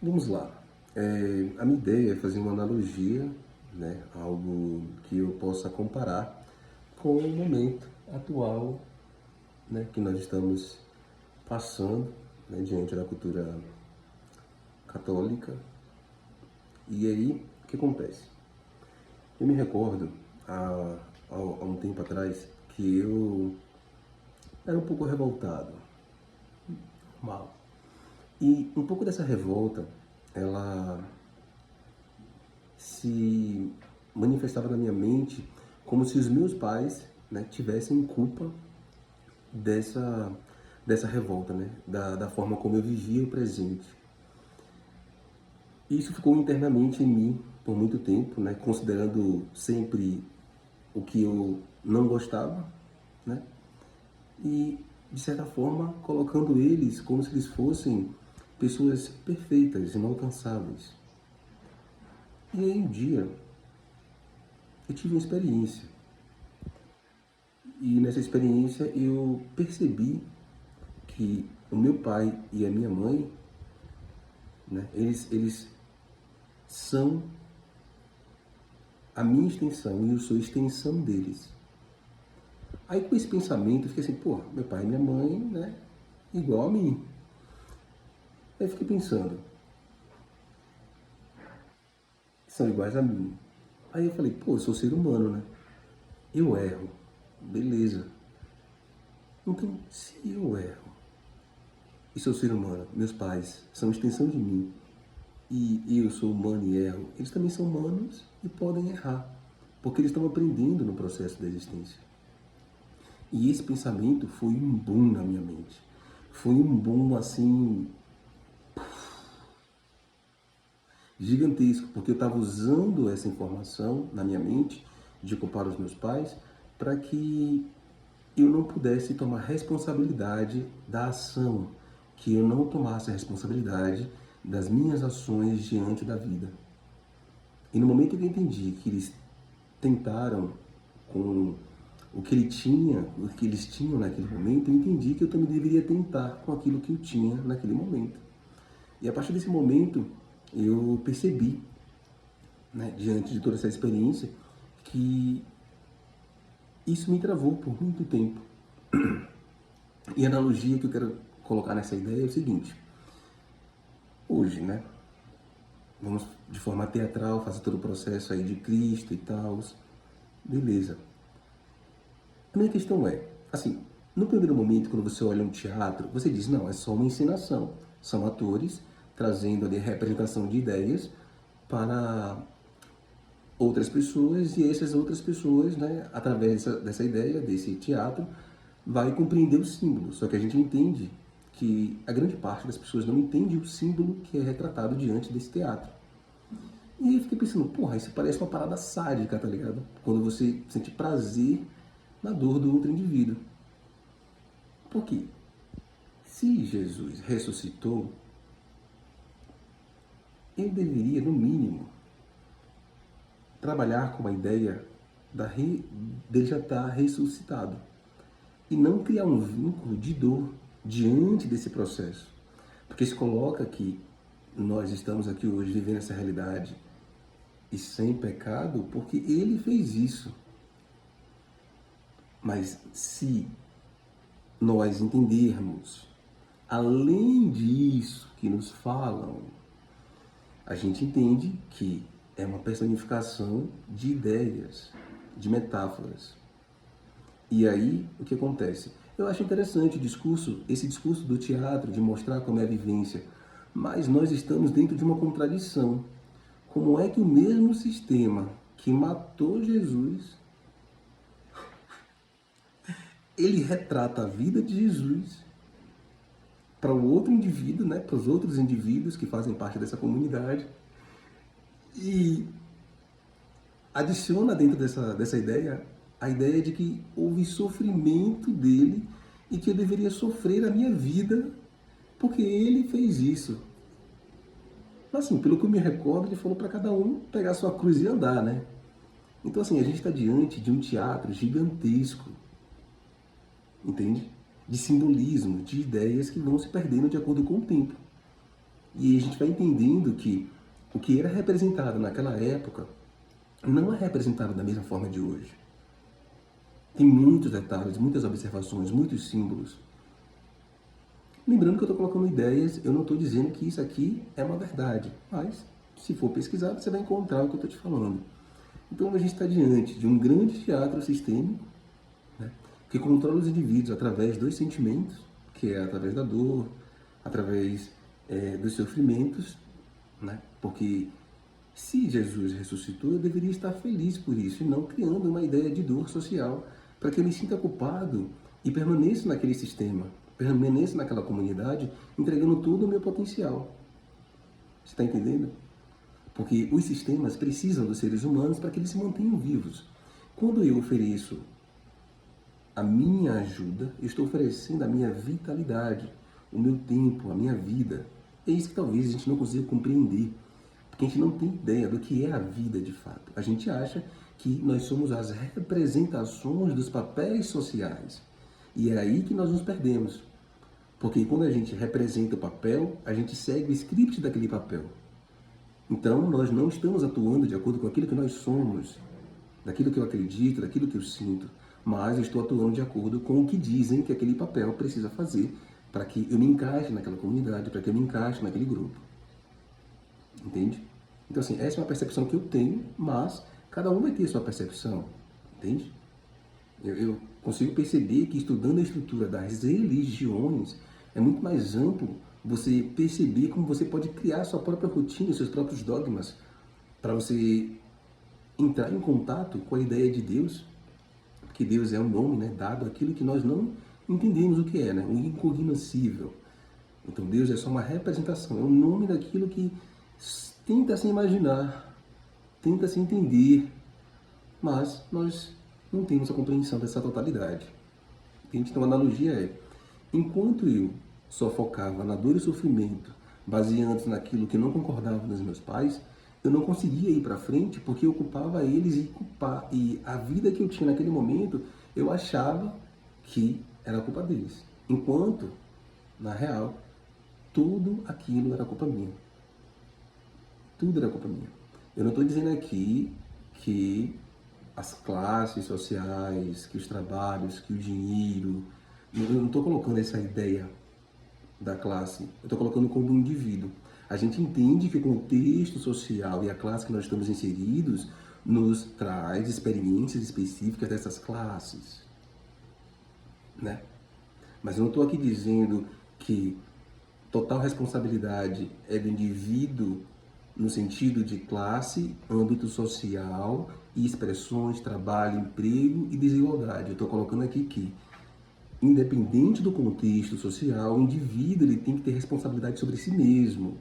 Vamos lá. A minha ideia é fazer uma analogia, né, algo que eu possa comparar com o momento atual, né, que nós estamos passando, né, diante da cultura católica. E aí, o que acontece? Eu me recordo, há um tempo atrás, que eu era um pouco revoltado, mal. E um pouco dessa revolta, ela se manifestava na minha mente como se os meus pais, né, tivessem culpa dessa, dessa revolta, né, da forma como eu vivia o presente. E isso ficou internamente em mim por muito tempo, né, considerando sempre o que eu não gostava, né, e de certa forma colocando eles como se eles fossem pessoas perfeitas, inalcançáveis. E aí um dia eu tive uma experiência. E nessa experiência eu percebi que o meu pai e a minha mãe, né, eles são a minha extensão e eu sou a extensão deles. Aí com esse pensamento eu fiquei assim, pô, meu pai e minha mãe, né, igual a mim. Aí eu fiquei pensando, são iguais a mim. Aí eu falei, pô, eu sou ser humano, né? Eu erro, beleza. Então, se eu erro e sou ser humano, meus pais são extensão de mim, e eu sou humano e erro, eles também são humanos e podem errar, porque eles estão aprendendo no processo da existência. E esse pensamento foi um boom na minha mente. Foi um boom assim gigantesco, porque eu estava usando essa informação na minha mente de culpar os meus pais para que eu não pudesse tomar responsabilidade da ação, que eu não tomasse a responsabilidade das minhas ações diante da vida. E no momento que eu entendi que eles tentaram com o que ele tinha, o que eles tinham naquele momento, eu entendi que eu também deveria tentar com aquilo que eu tinha naquele momento. E a partir desse momento, eu percebi, né, diante de toda essa experiência, que isso me travou por muito tempo. E a analogia que eu quero colocar nessa ideia é o seguinte: hoje, né, vamos de forma teatral fazer todo o processo aí de Cristo e tal, beleza. A minha questão é, assim, no primeiro momento, quando você olha um teatro, você diz, não, é só uma encenação. São atores trazendo ali a representação de ideias para outras pessoas e essas outras pessoas, né, através dessa ideia, desse teatro, vai compreender o símbolo. Só que a gente entende que a grande parte das pessoas não entende o símbolo que é retratado diante desse teatro. E aí eu fiquei pensando, porra, isso parece uma parada sádica, tá ligado? Quando você sente prazer na dor do outro indivíduo. Por quê? Se Jesus ressuscitou, ele deveria, no mínimo, trabalhar com a ideia dele já estar ressuscitado e não criar um vínculo de dor diante desse processo. Porque se coloca que nós estamos aqui hoje vivendo essa realidade e sem pecado porque ele fez isso. Mas se nós entendermos, além disso que nos falam, a gente entende que é uma personificação de ideias, de metáforas. E aí, o que acontece? Eu acho interessante o discurso, esse discurso do teatro, de mostrar como é a vivência, mas nós estamos dentro de uma contradição. Como é que o mesmo sistema que matou Jesus, ele retrata a vida de Jesus para o outro indivíduo, né, para os outros indivíduos que fazem parte dessa comunidade, e adiciona dentro dessa ideia a ideia de que houve sofrimento dele e que eu deveria sofrer a minha vida porque ele fez isso. Assim, pelo que eu me recordo, ele falou para cada um pegar sua cruz e andar, né? Então, assim, a gente está diante de um teatro gigantesco, entende? De simbolismo, de ideias que vão se perdendo de acordo com o tempo. E a gente vai entendendo que o que era representado naquela época não é representado da mesma forma de hoje. Tem muitos detalhes, muitas observações, muitos símbolos. Lembrando que eu estou colocando ideias, eu não estou dizendo que isso aqui é uma verdade, mas se for pesquisado, você vai encontrar o que eu estou te falando. Então a gente está diante de um grande teatro sistêmico, né, que controla os indivíduos através dos sentimentos, que é através da dor, através dos sofrimentos, né, porque se Jesus ressuscitou, eu deveria estar feliz por isso e não criando uma ideia de dor social para que eu me sinta culpado e permaneça naquele sistema, permaneça naquela comunidade, entregando todo o meu potencial. Você está entendendo? Porque os sistemas precisam dos seres humanos para que eles se mantenham vivos. Quando eu ofereço a minha ajuda, eu estou oferecendo a minha vitalidade, o meu tempo, a minha vida. É isso que talvez a gente não consiga compreender, porque a gente não tem ideia do que é a vida de fato. A gente acha que nós somos as representações dos papéis sociais. E é aí que nós nos perdemos. Porque quando a gente representa o papel, a gente segue o script daquele papel. Então, nós não estamos atuando de acordo com aquilo que nós somos, daquilo que eu acredito, daquilo que eu sinto, mas eu estou atuando de acordo com o que dizem que aquele papel precisa fazer para que eu me encaixe naquela comunidade, para que eu me encaixe naquele grupo. Entende? Então, assim, essa é uma percepção que eu tenho, mas cada um vai ter a sua percepção. Entende? Eu consigo perceber que estudando a estrutura das religiões é muito mais amplo você perceber como você pode criar a sua própria rotina, seus próprios dogmas, para você entrar em contato com a ideia de Deus, porque Deus é um nome, né, dado aquilo que nós não entendemos o que é, né, o incognoscível. Então Deus é só uma representação, é um nome daquilo que tenta se imaginar, tenta se entender, mas nós não temos a compreensão dessa totalidade. Então a analogia é, enquanto eu só focava na dor e sofrimento, baseando-se naquilo que não concordava dos meus pais, eu não conseguia ir para frente porque eu culpava eles e a vida que eu tinha naquele momento, eu achava que era culpa deles. Enquanto, na real, tudo aquilo era culpa minha. Tudo era culpa minha. Eu não estou dizendo aqui que as classes sociais, que os trabalhos, que o dinheiro... Eu não estou colocando essa ideia da classe, eu estou colocando como um indivíduo. A gente entende que o contexto social e a classe que nós estamos inseridos nos traz experiências específicas dessas classes, né? Mas eu não estou aqui dizendo que total responsabilidade é do indivíduo no sentido de classe, âmbito social e expressões, trabalho, emprego e desigualdade. Eu estou colocando aqui que, independente do contexto social, o indivíduo ele tem que ter responsabilidade sobre si mesmo,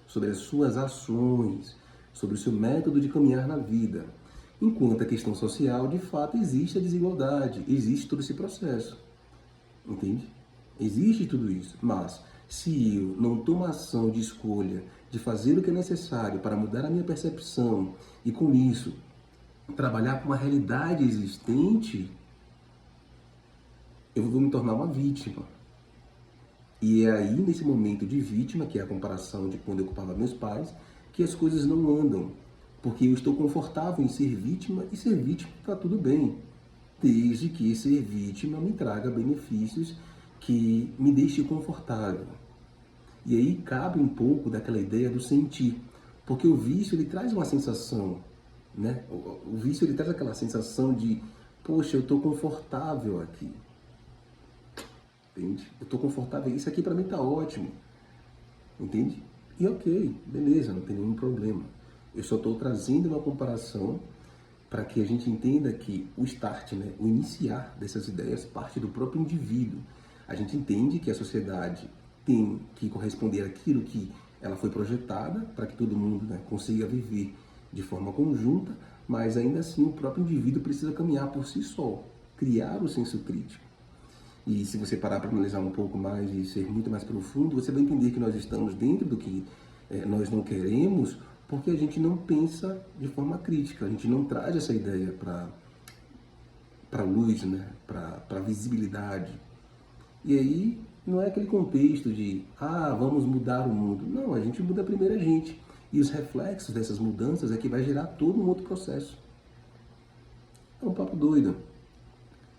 sobre as suas ações, sobre o seu método de caminhar na vida. Enquanto a questão social, de fato, existe a desigualdade, existe todo esse processo. Entende? Existe tudo isso, mas se eu não tomo ação de escolha, de fazer o que é necessário para mudar a minha percepção e com isso trabalhar com uma realidade existente, eu vou me tornar uma vítima. E é aí, nesse momento de vítima, que é a comparação de quando eu culpava meus pais, que as coisas não andam. Porque eu estou confortável em ser vítima e ser vítima está tudo bem. Desde que ser vítima me traga benefícios que me deixe confortável. E aí cabe um pouco daquela ideia do sentir. Porque o vício, ele traz uma sensação, né? O vício, ele traz aquela sensação de, poxa, eu estou confortável aqui. Entende? Eu estou confortável, isso aqui para mim está ótimo. Entende? E ok, beleza, não tem nenhum problema. Eu só estou trazendo uma comparação para que a gente entenda que o start, né, o iniciar dessas ideias parte do próprio indivíduo. A gente entende que a sociedade tem que corresponder àquilo que ela foi projetada para que todo mundo, né, consiga viver de forma conjunta, mas ainda assim o próprio indivíduo precisa caminhar por si só, criar o senso crítico. E se você parar para analisar um pouco mais e ser muito mais profundo, você vai entender que nós estamos dentro do que nós não queremos, porque a gente não pensa de forma crítica, a gente não traz essa ideia para a luz, né? Para a visibilidade. E aí Não é aquele contexto de, vamos mudar o mundo. Não, a gente muda primeiro a gente. E os reflexos dessas mudanças é que vai gerar todo um outro processo. É um papo doido.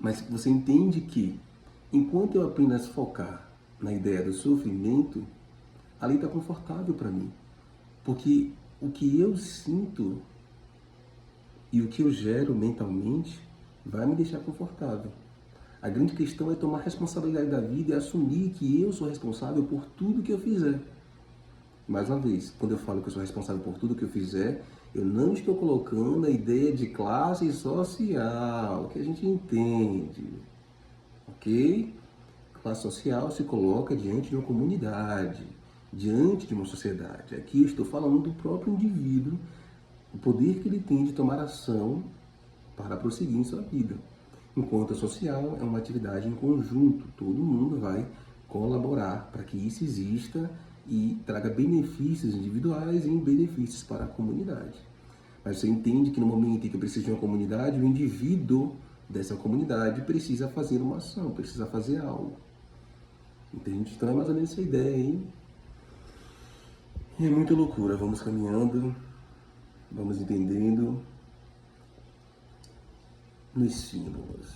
Mas você entende que, enquanto eu apenas focar na ideia do sofrimento, ali está confortável para mim. Porque o que eu sinto e o que eu gero mentalmente vai me deixar confortável. A grande questão é tomar responsabilidade da vida e assumir que eu sou responsável por tudo que eu fizer. Mais uma vez, quando eu falo que eu sou responsável por tudo que eu fizer, eu não estou colocando a ideia de classe social, que a gente entende, ok? Classe social se coloca diante de uma comunidade, diante de uma sociedade. Aqui eu estou falando do próprio indivíduo, o poder que ele tem de tomar ação para prosseguir em sua vida. Enquanto a social é uma atividade em conjunto, todo mundo vai colaborar para que isso exista e traga benefícios individuais e benefícios para a comunidade. Mas você entende que no momento em que eu preciso de uma comunidade, o indivíduo dessa comunidade precisa fazer uma ação, precisa fazer algo. Entende? Então é mais ou menos essa ideia aí. E é muita loucura, vamos caminhando, vamos entendendo nos símbolos.